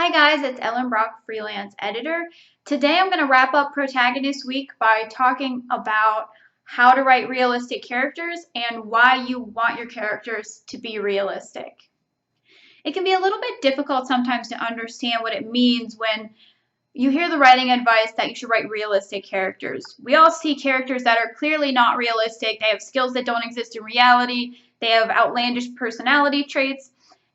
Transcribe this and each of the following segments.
Hi guys, it's Ellen Brock, freelance editor. Today I'm going to wrap up Protagonist Week by talking about how to write realistic characters and why you want your characters to be realistic. It can be a little bit difficult sometimes to understand what it means when you hear the writing advice that you should write realistic characters. We all see characters that are clearly not realistic. They have skills that don't exist in reality. They have outlandish personality traits.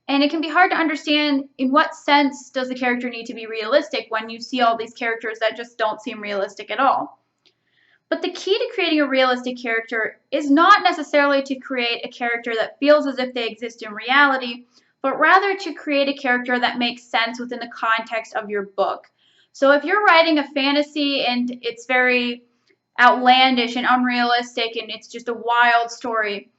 And it can be hard to understand in what sense does the character need to be realistic when you see all these characters that just don't seem realistic at all. But the key to creating a realistic character is not necessarily to create a character that feels as if they exist in reality, but rather to create a character that makes sense within the context of your book. So if you're writing a fantasy and it's very outlandish and unrealistic and it's just a wild story,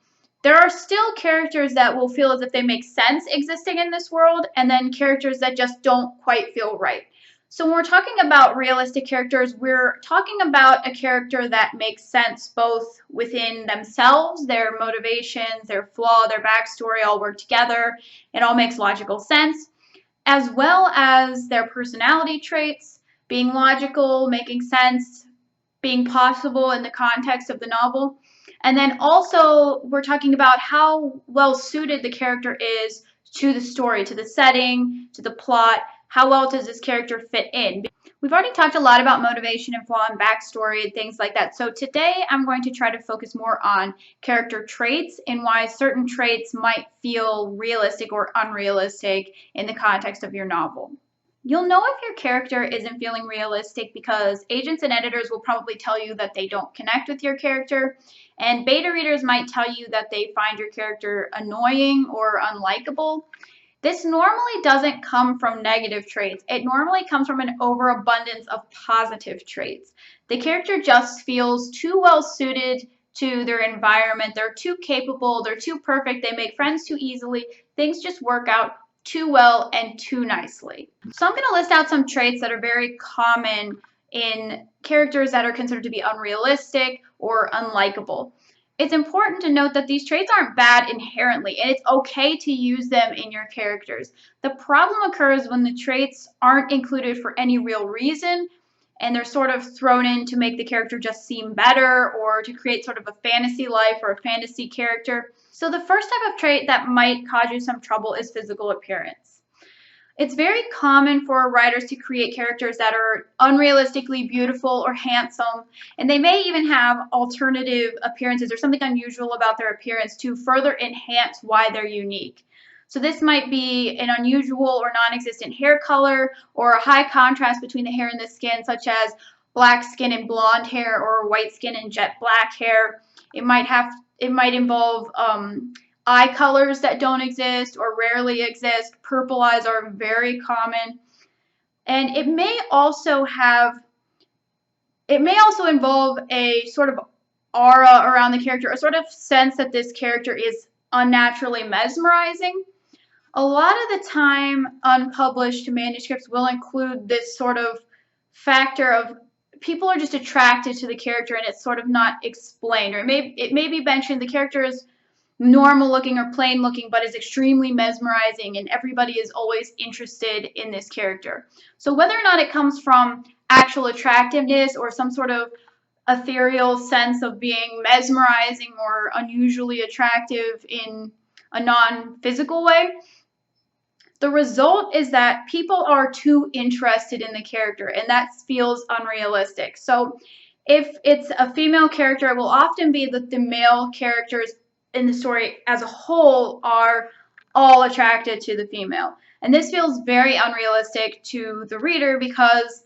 there are still characters that will feel as if they make sense existing in this world, and then characters that just don't quite feel right. So when we're talking about realistic characters, we're talking about a character that makes sense both within themselves, their motivations, their flaw, their backstory all work together. It all makes logical sense, as well as their personality traits, being logical, making sense, being possible in the context of the novel. And then also we're talking about how well suited the character is to the story, to the setting, to the plot. How well does this character fit in? We've already talked a lot about motivation and flaw and backstory and things like that. So today I'm going to try to focus more on character traits and why certain traits might feel realistic or unrealistic in the context of your novel. You'll know if your character isn't feeling realistic because agents and editors will probably tell you that they don't connect with your character, and beta readers might tell you that they find your character annoying or unlikable. This normally doesn't come from negative traits. It normally comes from an overabundance of positive traits. The character just feels too well suited to their environment. They're too capable. They're too perfect. They make friends too easily. Things just work out too well and too nicely. So I'm going to list out some traits that are very common in characters that are considered to be unrealistic or unlikable. It's important to note that these traits aren't bad inherently, and it's okay to use them in your characters. The problem occurs when the traits aren't included for any real reason, and they're sort of thrown in to make the character just seem better or to create sort of a fantasy life or a fantasy character. So the first type of trait that might cause you some trouble is physical appearance. It's very common for writers to create characters that are unrealistically beautiful or handsome, and they may even have alternative appearances or something unusual about their appearance to further enhance why they're unique. So this might be an unusual or non-existent hair color or a high contrast between the hair and the skin, such as black skin and blonde hair or white skin and jet black hair. It might involve eye colors that don't exist or rarely exist. Purple eyes are very common. And it may also involve a sort of aura around the character, a sort of sense that this character is unnaturally mesmerizing. A lot of the time, unpublished manuscripts will include this sort of factor of people are just attracted to the character and it's sort of not explained. Or it may be mentioned the character is normal looking or plain looking but is extremely mesmerizing and everybody is always interested in this character. So whether or not it comes from actual attractiveness or some sort of ethereal sense of being mesmerizing or unusually attractive in a non-physical way, the result is that people are too interested in the character, and that feels unrealistic. So if it's a female character, it will often be that the male characters in the story as a whole are all attracted to the female. And this feels very unrealistic to the reader because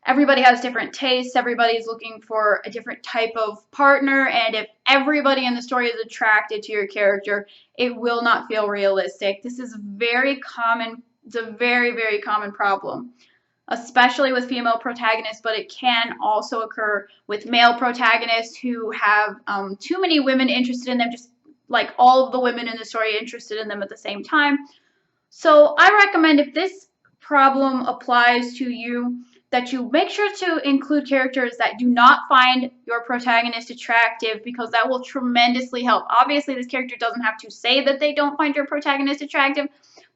everybody has different tastes, everybody's looking for a different type of partner, and if everybody in the story is attracted to your character, it will not feel realistic. This is very common. It's a very, very common problem, especially with female protagonists, but it can also occur with male protagonists who have too many women interested in them, just like all of the women in the story interested in them at the same time. So I recommend if this problem applies to you, that you make sure to include characters that do not find your protagonist attractive, because that will tremendously help. Obviously, this character doesn't have to say that they don't find your protagonist attractive,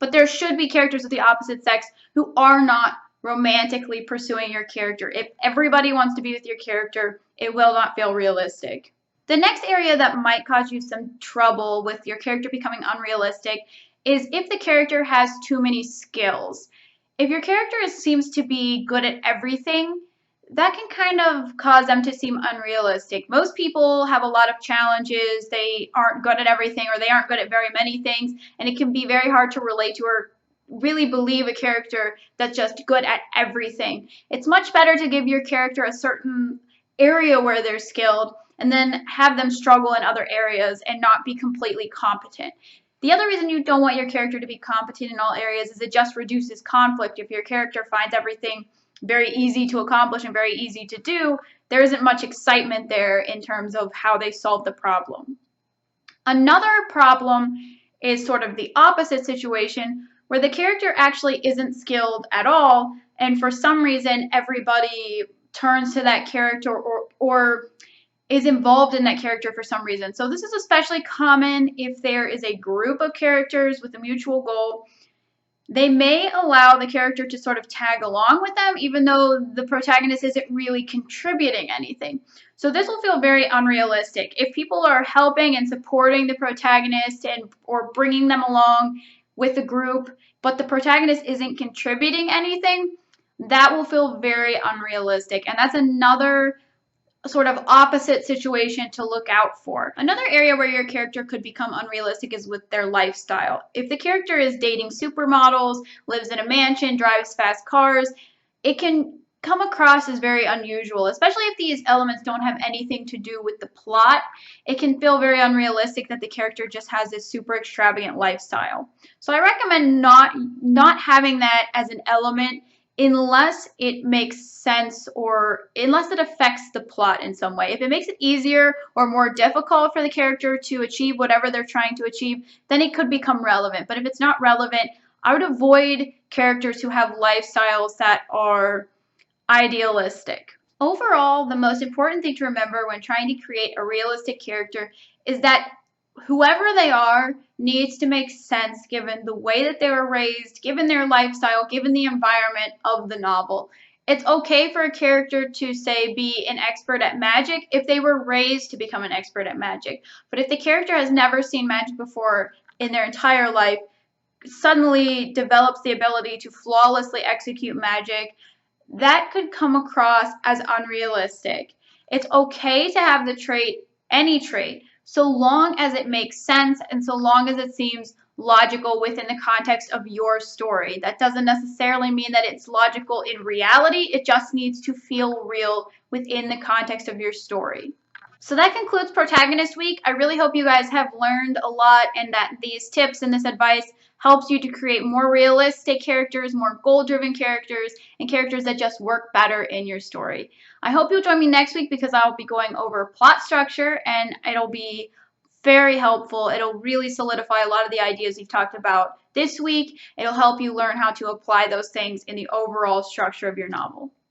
but there should be characters of the opposite sex who are not romantically pursuing your character. If everybody wants to be with your character, it will not feel realistic. The next area that might cause you some trouble with your character becoming unrealistic is if the character has too many skills. If your character seems to be good at everything, that can kind of cause them to seem unrealistic. Most people have a lot of challenges, they aren't good at everything, or they aren't good at very many things, and it can be very hard to relate to or really believe a character that's just good at everything. It's much better to give your character a certain area where they're skilled and then have them struggle in other areas and not be completely competent. The other reason you don't want your character to be competent in all areas is it just reduces conflict. If your character finds everything very easy to accomplish and very easy to do, there isn't much excitement there in terms of how they solve the problem. Another problem is sort of the opposite situation where the character actually isn't skilled at all, and for some reason everybody turns to that character or is involved in that character for some reason. So this is especially common if there is a group of characters with a mutual goal. They may allow the character to sort of tag along with them, even though the protagonist isn't really contributing anything. So this will feel very unrealistic. If people are helping and supporting the protagonist or bringing them along with the group, but the protagonist isn't contributing anything, that will feel very unrealistic. And that's another sort of opposite situation to look out for. Another area where your character could become unrealistic is with their lifestyle. If the character is dating supermodels, lives in a mansion, drives fast cars, it can come across as very unusual, especially if these elements don't have anything to do with the plot. It can feel very unrealistic that the character just has this super extravagant lifestyle. So I recommend not having that as an element unless it makes sense or unless it affects the plot in some way. If it makes it easier or more difficult for the character to achieve whatever they're trying to achieve, then it could become relevant. But if it's not relevant, I would avoid characters who have lifestyles that are idealistic. Overall, the most important thing to remember when trying to create a realistic character is that whoever they are needs to make sense given the way that they were raised, given their lifestyle, given the environment of the novel. It's okay for a character to, say, be an expert at magic if they were raised to become an expert at magic. But if the character has never seen magic before in their entire life, suddenly develops the ability to flawlessly execute magic, that could come across as unrealistic. It's okay to have the trait, any trait, so long as it makes sense and so long as it seems logical within the context of your story. That doesn't necessarily mean that it's logical in reality. It just needs to feel real within the context of your story. So that concludes Protagonist Week. I really hope you guys have learned a lot and that these tips and this advice helps you to create more realistic characters, more goal-driven characters, and characters that just work better in your story. I hope you'll join me next week because I'll be going over plot structure and it'll be very helpful. It'll really solidify a lot of the ideas we've talked about this week. It'll help you learn how to apply those things in the overall structure of your novel.